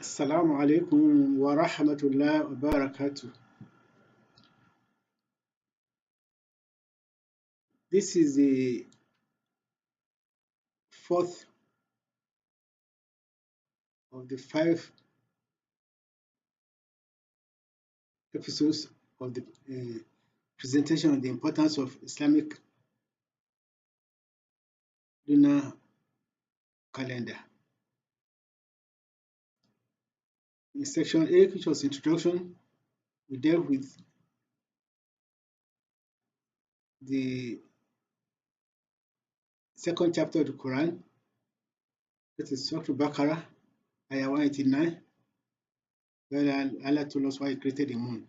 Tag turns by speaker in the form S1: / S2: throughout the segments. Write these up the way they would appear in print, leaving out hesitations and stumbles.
S1: Assalamu alaikum wa rahmatullahi wa barakatuh. This is the fourth of the 5 episodes of the presentation on the importance of Islamic lunar calendar. In section 8, which was introduction, we dealt with the second chapter of the Quran, that is Surah Al-Baqarah, ayah 189, where Allah told us why He created the moon.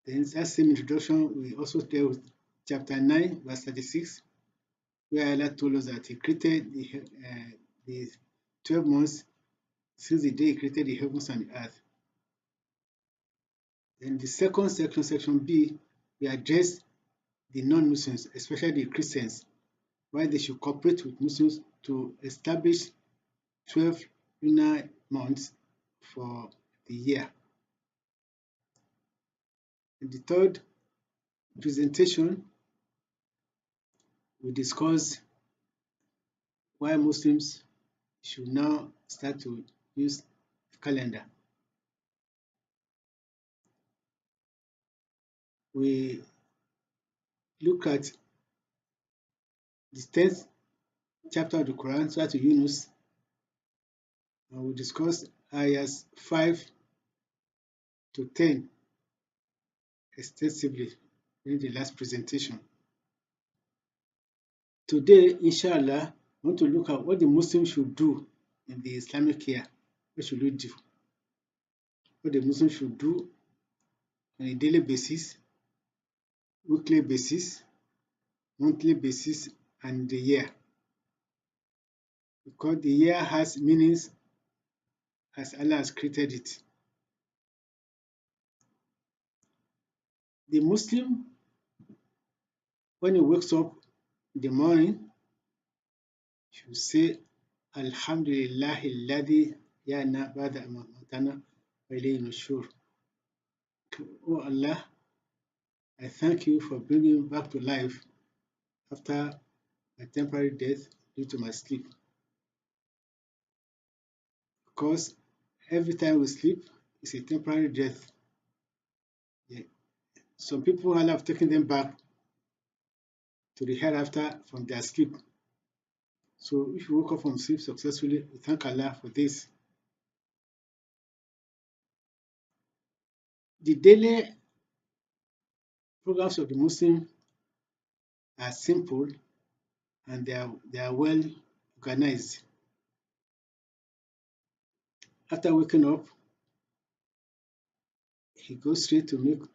S1: Then in that same introduction, we also dealt with chapter 9, verse 36, where Allah told us that He created the 12 months since the day He created the heavens and the earth. Then the second section, section B, we addressed the non-Muslims, especially the Christians, why they should cooperate with Muslims to establish 12 lunar months for the year. In the third presentation, we discussed why Muslims should now start to use calendar. We look at the 10th chapter of the Quran, Surah Yunus, and we discussed ayahs 5 to 10 extensively in the last presentation. Today, inshallah, I want to look at what the Muslims should do in the Islamic year. What should we do? What the Muslims should do on a daily basis, weekly basis, monthly basis, and the year. Because the year has meanings as Allah has created it. The Muslim, when he wakes up in the morning, should say, Alhamdulillahi alladhi yana ba'da amatana wa ilayhi nushur. Oh Allah, I thank you for bringing me back to life after my temporary death due to my sleep. Because every time we sleep, it's a temporary death. Yeah. Some people, Allah have taken them back to the hereafter from their sleep. So if you woke up from sleep successfully, we thank Allah for this. The daily programs of the Muslim are simple and they are well organized. After waking up, he goes straight to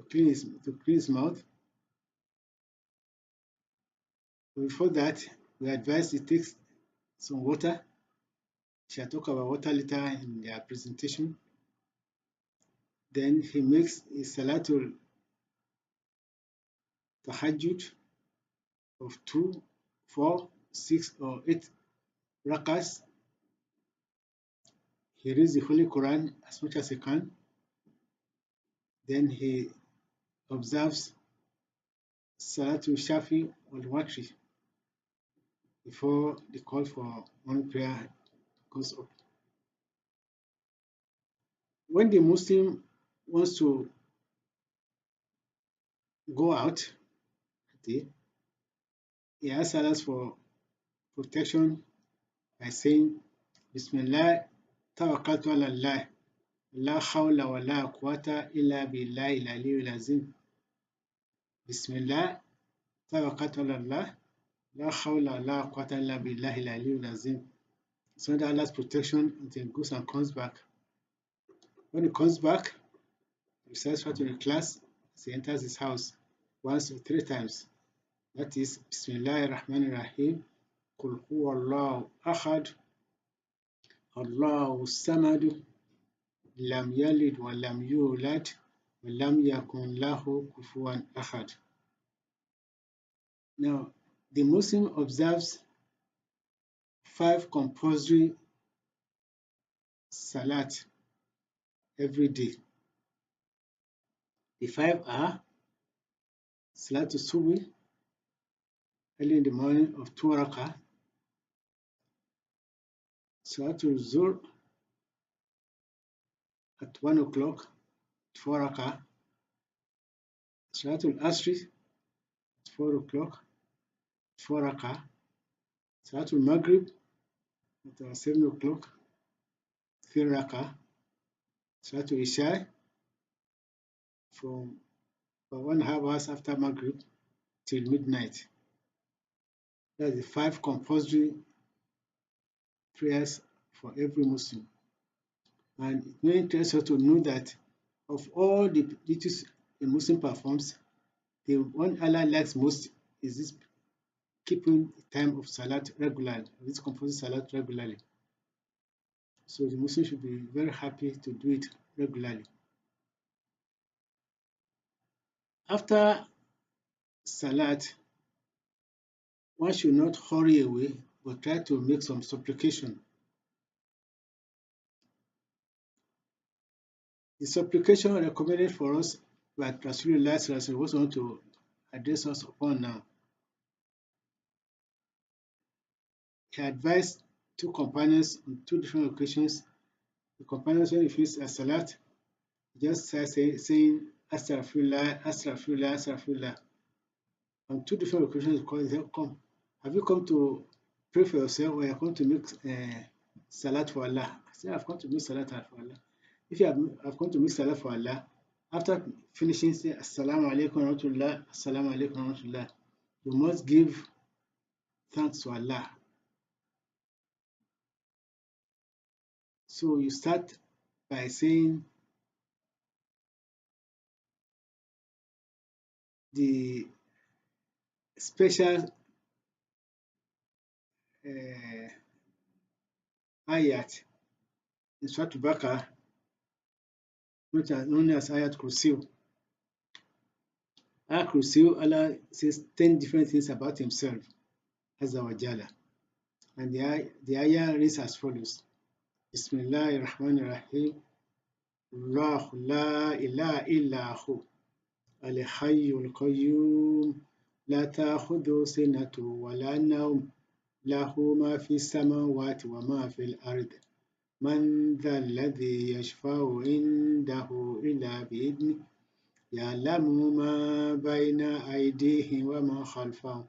S1: clean his mouth. But before that, we advise he takes some water. Shall talk about water later in their presentation. Then he makes a Salatul Tahajjud of 2, 4, 6, or 8 rakas. He reads the Holy Quran as much as he can. Then he observes Salatul Shafi or Watri before the call for morning prayer goes up. When the Muslim wants to go out, he asks Allah for protection by saying, Bismillah, tawakkaltu ala Allah, la hawla wa la quwwata illa billahi al-aliyyil azim. Bismillah, tawakkaltu ala Allah, la hawla wa la quwwata illa billahi al-aliyyil azim. It's under Allah's protection until he goes and comes back. When he comes back, he recites to the class as he enters his house once or 3 times. That is, Bismillahir Rahmanir Rahim, Qul huwallahu ahad, Allahu samad, lam yalid wa lam yulad, wa lam yakun lahu kufuwan ahad. Now, the Muslim observes 5 compulsory salat every day. The five are Salatul Subhi early in the morning of 2 rakah, Salatul Zuhr at 1 o'clock, 4 rakah, Salatul Asri at 4 o'clock, 4 rakah, Salatul Maghrib at 7 o'clock, 3 rakah, Salatul Isha from 1.5 hours after Maghrib till midnight. That's the 5 compulsory prayers for every Muslim. And it may interest us to know that of all the duties a Muslim performs, the one Allah likes most is this keeping the time of Salat regularly, this compulsory Salat regularly. So the Muslim should be very happy to do it regularly. After Salat, one should not hurry away, but try to make some supplication. The supplication recommended for us by Rasulullah was want to address us upon now. He advised 2 companions on 2 different occasions. The companions, when he finished a salat, just started saying Astaghfirullah, Astaghfirullah, Astaghfirullah. On 2 different occasions, he said, "Come, have you come to pray for yourself, or you have come to make salat for Allah?" I said, "I've come to make salat for Allah." If you have come to make salat for Allah, after finishing, say Assalamu alaikum wa rahmatullah, Assalamu alaikum wa rahmatullah, you must give thanks to Allah. So you start by saying the special ayat in Surah Al-Baqarah, known as Ayat Kursiyu. Ayat Kursiyu, Allah says 10 different things about himself, Azza wa Jalla. And the ayah reads as follows. Bismillahir Rahmanir Rahim. Allahu la ilaha illa hu. Al-Hayyul Qayyum. La ta'khudhu sinatun wa la nawm. Lahu ma fi samawati wa ma fil ard. من ذا الذي يشفع عنده إلا بإذنه يعلم ما بين أيديهم وما خلفهم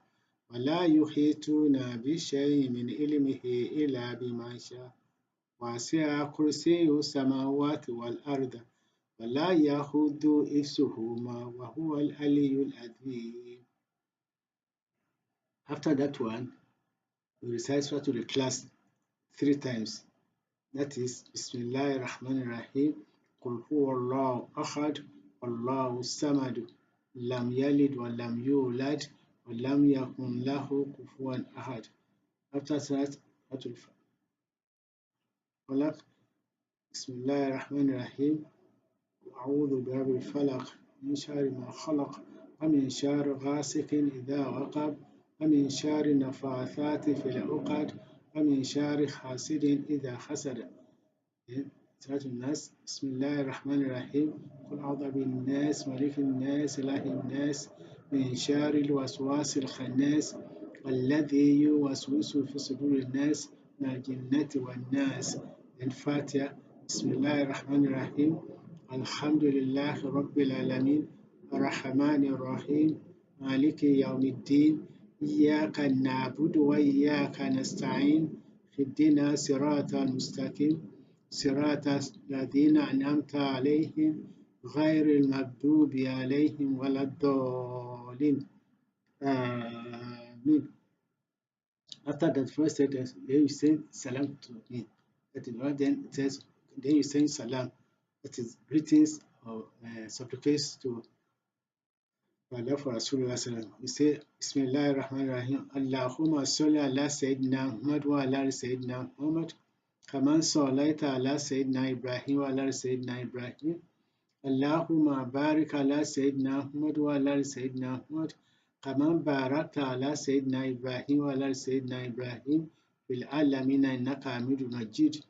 S1: ولا يحيطون بشيء من علمه إلا بما شاء وسع كرسيه السماوات والأرض ولا يؤوده حفظهما وهو العلي العظيم. After that one, we recite Surah to the class 3 times. That is Bismillahir Rahmanir Rahim. Qul huwallahu ahad, Allahu samad, lam yalid wa lam yulad, wa lam yakun lahu kufuwan ahad. After that, Fatul Falaq. Bismillahir Rahmanir Rahim. A'udhu birabbil falaq, min sharri ma khalaq, wa min sharri ghasiqin idha waqab, wa min sharri nafathati fil 'uqad, ومن شر حاسد إذا حسد. سورة الناس. بسم الله الرحمن الرحيم. قل أعوذ بالناس ملك الناس إله الناس من شر الوسواس الخناس الذي يوسوس في صدور الناس من الجنة والناس. الفاتحة. بسم الله الرحمن الرحيم. الحمد لله رب العالمين الرحمن الرحيم مالك يوم الدين إياك نعبد وإياك نستعين اهدنا صراط المستقيم صراط الذين أنعمت عليهم غير المغضوب عليهم ولا الضالين. Amen. After that first sentence, then you say salam to me. That is what then it says. Then you say salam. That is greetings or supplications to Allah for Rasulullah sallam. You say Bismillahir Rahmanir Rahim. Allahumma salli ala Sayyidina Muhammad wa ala Sayyidina Muhammad. Kaman sallaita ala Sayyidina Ibrahim wa ala Sayyidina Ibrahim. Allahumma barik ala Sayyidina Muhammad wa ala Sayyidina Muhammad. Kaman barakta ala Sayyidina Ibrahim wa ala Sayyidina Ibrahim. Fil alamina innaka hamidun majid.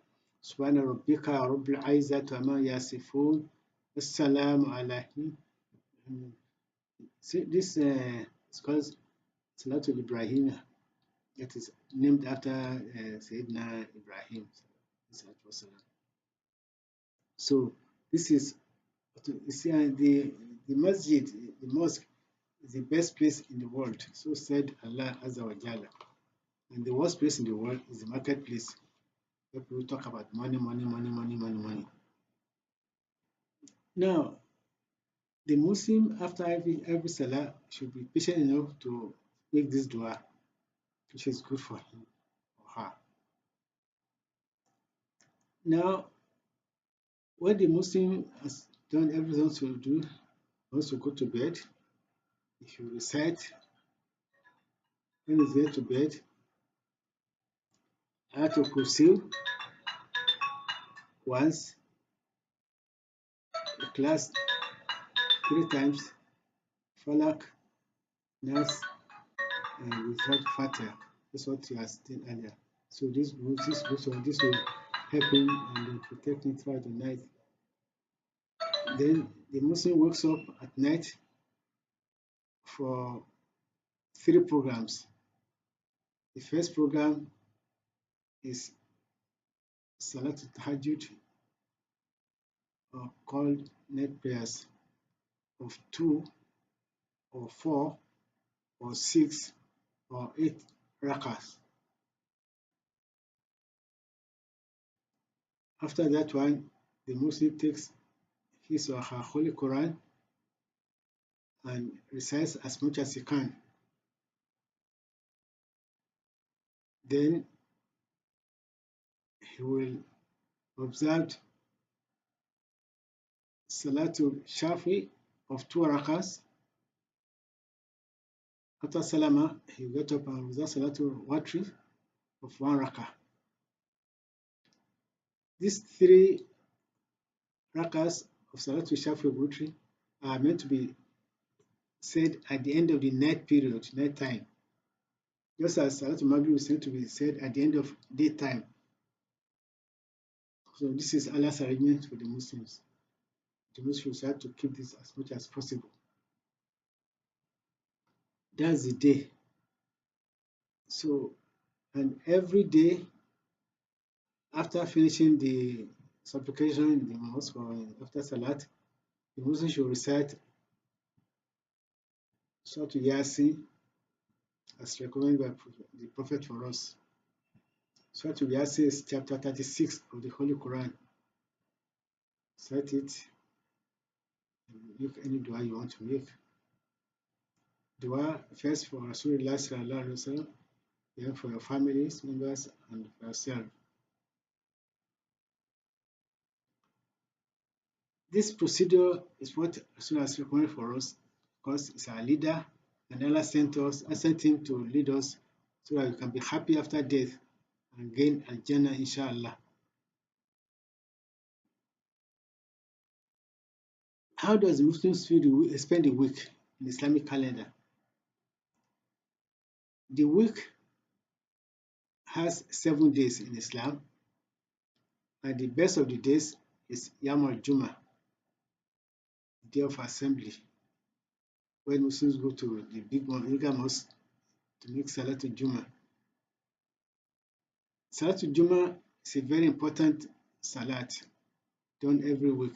S1: Subhana rabbika rabbil izzati amma yasifun. Assalamu alaikum. This is called Salatul Ibrahim. It is named after Sayyidina Ibrahim. So this is, you see, the masjid, the mosque, is the best place in the world. So said Allah Azza wa Jalla. And the worst place in the world is the marketplace, where people talk about money, money, money, money, money, money. Now, the Muslim, after every salah, should be patient enough to make this dua, which is good for him or her. Now, when the Muslim has done everything to do, wants to go to bed, if you recite when he's going to bed, Ayatul Kursi once, Ikhlas 3 times, Falak, Nas, and without Fatiha. That's what you have stated earlier. So this will help him and protect him throughout the night. Then the Muslim wakes up at night for 3 programs. The first program is Salatul Tahajjud, or called night prayers of 2 or 4 or 6 or 8 rakahs. After that one, the Muslim takes his or her Holy Quran and recites as much as he can. Then he will observe Salatul Shafi of 2 rakahs. After Salama, he will get up and observe Salatul Watri of 1 rakah. These 3 rakahs of Salatul Shafi of Watri are meant to be said at the end of the night period, night time. Just as Salatul Maghrib is said to be said at the end of daytime. So this is Allah's arrangement for the Muslims. The Muslims have to keep this as much as possible. That's the day. So, and every day after finishing the supplication in the mosque or after Salat, the Muslim should recite Surah Yasin as recommended by the Prophet for us. Surah Yasin is chapter 36 of the Holy Quran. Recite it and make any dua you want to make. Dua first for Rasulullah sallallahu alaihi wasallam, then for your families, members, and for yourself. This procedure is what Rasulullah has recommended for us because he's our leader, and Allah sent him to lead us so that we can be happy after death and gain Al-Jannah, inshallah. How does the Muslims spend the week in the Islamic calendar? The week has 7 days in Islam, and the best of the days is Yom al-Jum'ah, the day of assembly, when Muslims go to the bigger mosque to make Salatul Jum'ah. Salatul Jum'ah is a very important salat done every week.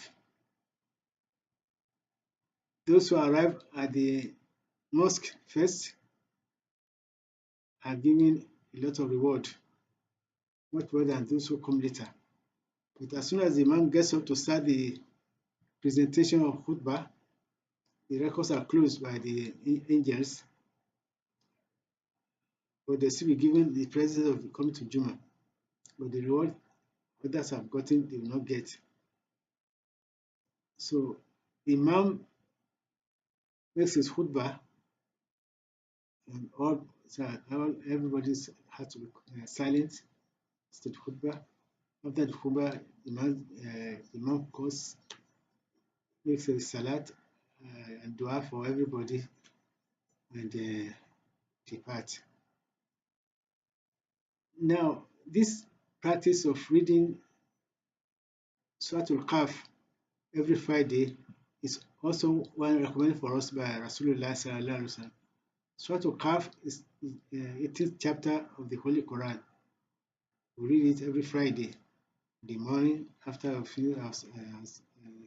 S1: Those who arrive at the mosque first are given a lot of reward, much more than those who come later. But as soon as the Imam gets up to start the presentation of khutbah, the records are closed by the angels, but they still be given the presence of coming to Juma. But the reward others have gotten, they will not get. So the Imam makes his khutbah, and everybody has to be silent. It's the khutbah. After the khutbah, Imam goes, makes a salat and dua for everybody, and depart. Now, this practice of reading Suratul Kaf every Friday is also one recommended for us by Rasulullah Sallallahu Alaihi Wasallam. Suratul Kaf is the 18th chapter of the Holy Quran. We read it every Friday, in the morning after a few hours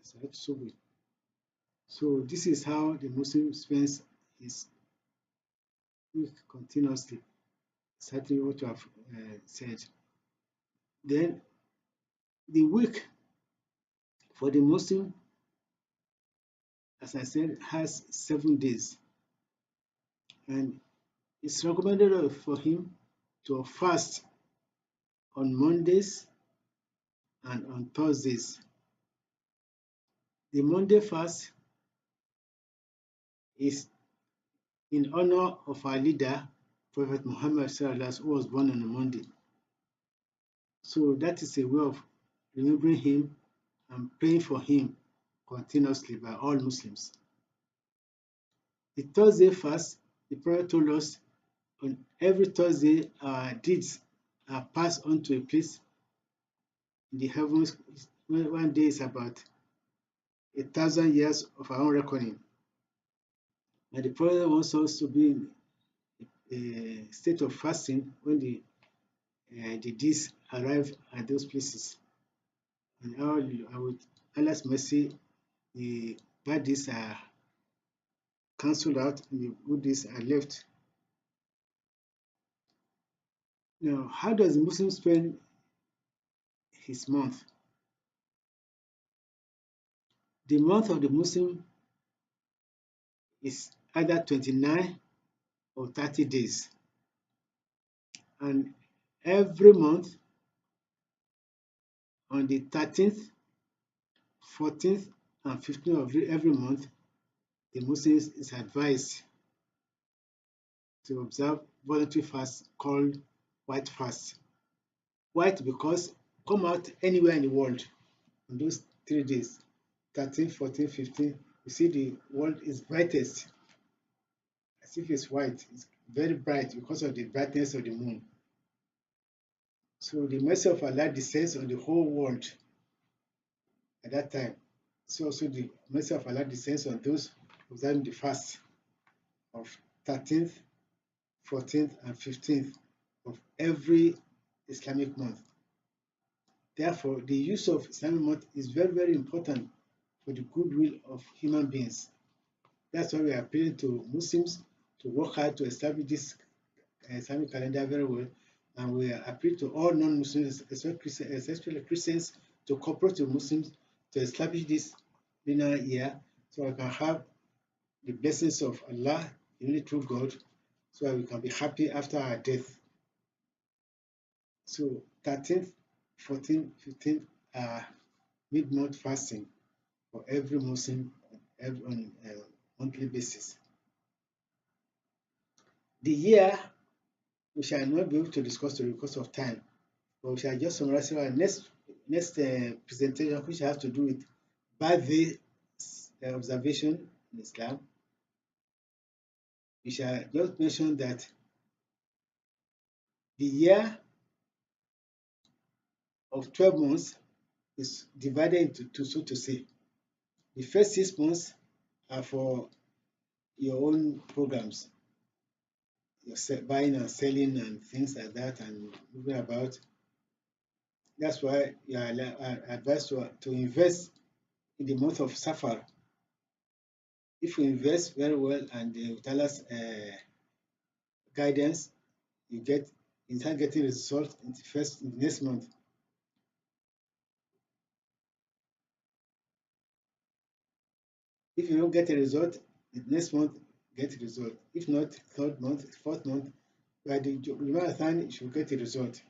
S1: Salat Subuh. So this is how the Muslim spends his week continuously, certainly what you have said. Then the week for the Muslim, as I said, has 7 days, and it's recommended for him to fast on Mondays and on Thursdays. The Monday fast is in honor of our leader, Prophet Muhammad Sallallahu, who was born on a Monday. So that is a way of remembering him and praying for him continuously by all Muslims. The Thursday fast, the Prophet told us on every Thursday our deeds are passed on to a place in the heavens. One day is about 1,000 years of our own reckoning. And the Prophet wants us to be in a state of fasting when the deeds arrive at those places. And with Allah's mercy, the bad deeds are cancelled out and the good deeds are left. Now, how does the Muslim spend his month? The month of the Muslim is either 29 or 30 days. And every month, on the 13th, 14th, and 15th of every month, the Muslims is advised to observe voluntary fast called white fast. White because come out anywhere in the world on those 3 days, 13, 14, 15, you see the world is brightest, as if it's white. It's very bright because of the brightness of the moon. So the mercy of Allah descends on the whole world at that time. So also the mercy of Allah descends on those observing the fast of 13th, 14th, and 15th of every Islamic month. Therefore, the use of Islamic month is very, very important for the goodwill of human beings. That's why we are appealing to Muslims to work hard to establish this Islamic calendar very well. And we are appealing to all non-Muslims, especially Christians, to cooperate with Muslims to establish this lunar year so we can have the blessings of Allah, the only true God, so that we can be happy after our death. So 13th, 14th, 15th are mid-month fasting for every Muslim on a monthly basis. The year we shall not be able to discuss today because of time, but we shall just summarize our next presentation, which has to do with birthday observation in Islam. We shall just mention that the year of 12 months is divided into two, so to say. The first 6 months are for your own programs, your buying and selling and things like that, and moving about. That's why you are advised to invest in the month of Safar. If you invest very well and with Allah's guidance, you start getting results in the next month. If you don't get a result, the next month get a result. If not, third month, fourth month, by the Ramadan, you should get a result.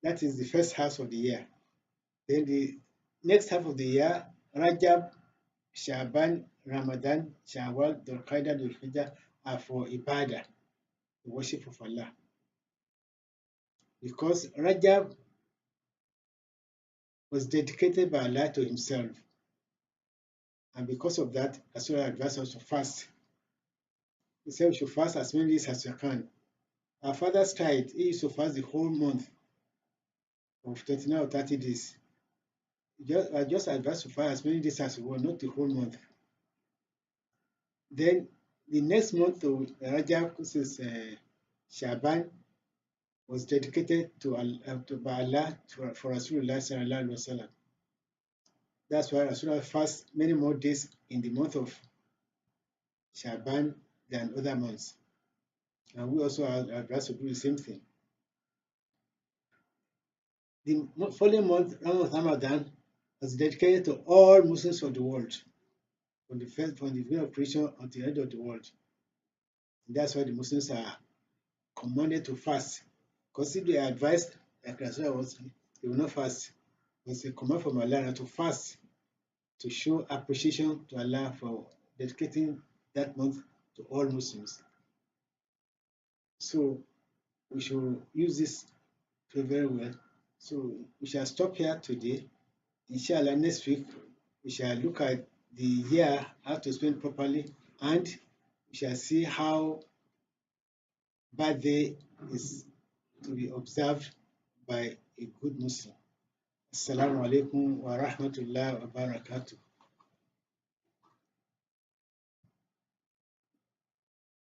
S1: That is the first half of the year. Then the next half of the year, Rajab, Shaban, Ramadan, Shawwal, Dhul Qa'dah, Dhul Hijjah are for Ibadah, the worship of Allah. Because Rajab was dedicated by Allah to himself. And because of that, Rasulullah advised us to fast. He said we should fast as many days as you can. Our fathers tried. He used to fast the whole month. of 29 or 30 days. I just advise to fast as many days as you want, not the whole month. Then the next month of Rajab, which is Shaban, was dedicated by Allah for Rasulullah sallallahu alaihi wasallam. That's why Rasulullah fasts many more days in the month of Shaban than other months. And we also advise to do the same thing. The following month, Ramadan, was dedicated to all Muslims of the world, from the beginning of creation until the end of the world. And that's why the Muslims are commanded to fast. Because if they are advised, like Rasulullah was, they will not fast. It's a command from Allah to fast, to show appreciation to Allah for dedicating that month to all Muslims. So we should use this very well. So we shall stop here today. Inshallah, next week we shall look at the year, how to spend properly, and we shall see how birthday is to be observed by a good Muslim. Assalamu alaikum wa rahmatullahi wa barakatuh.